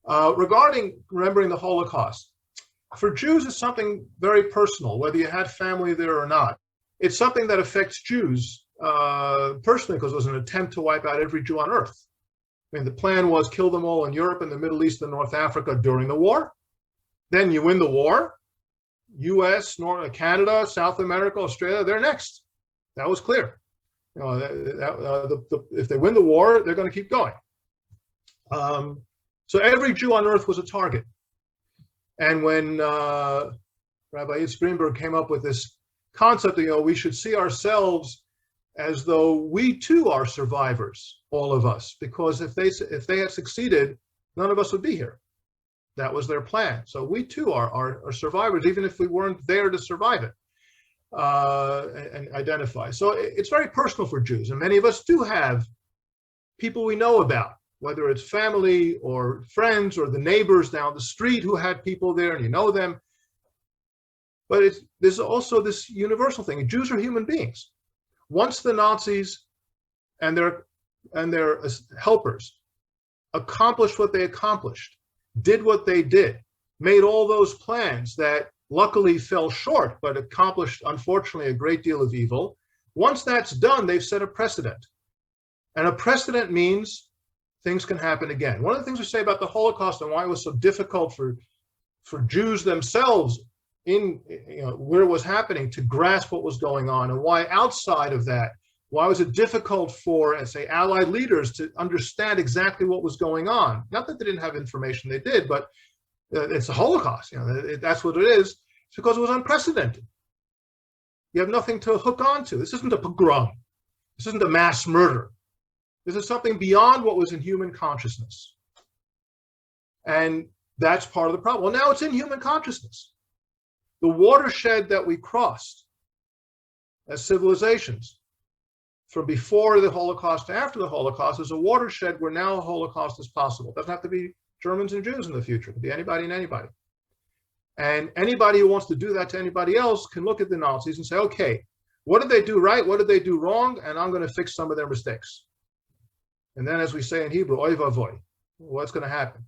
Regarding remembering the Holocaust, for Jews, it's something very personal, whether you had family there or not. It's something that affects Jews personally because it was an attempt to wipe out every Jew on earth. I mean, the plan was kill them all in Europe and the Middle East and North Africa during the war. Then you win the war. U.S., Canada, South America, Australia, they're next. That was clear. If they win the war, they're going to keep going. So every Jew on earth was a target. And when Rabbi Yitzhak Greenberg came up with this concept, we should see ourselves as though we too are survivors, all of us, because if they had succeeded, none of us would be here. That was their plan. So we too are survivors, even if we weren't there to survive it and identify. So it's very personal for Jews, and many of us do have people we know about, whether it's family or friends or the neighbors down the street who had people there and you know them. But there's also this universal thing. Jews are human beings. Once the Nazis and their helpers accomplished what they accomplished, did what they did, made all those plans that luckily fell short, but accomplished, unfortunately, a great deal of evil. Once that's done, they've set a precedent. And a precedent means things can happen again. One of the things we say about the Holocaust and why it was so difficult for Jews themselves where it was happening to grasp what was going on, and why outside of that, why was it difficult for, say, Allied leaders to understand exactly what was going on? Not that they didn't have information, they did, but it's the Holocaust. That's what it is. It's because it was unprecedented. You have nothing to hook onto. This isn't a pogrom. This isn't a mass murder. This is something beyond what was in human consciousness. And that's part of the problem. Well, now it's in human consciousness. The watershed that we crossed as civilizations from before the Holocaust to after the Holocaust is a watershed where now a Holocaust is possible. It doesn't have to be Germans and Jews in the future. It could be anybody and anybody. And anybody who wants to do that to anybody else can look at the Nazis and say, okay, what did they do right? What did they do wrong? And I'm going to fix some of their mistakes. And then, as we say in Hebrew, oy vavoy, what's going to happen?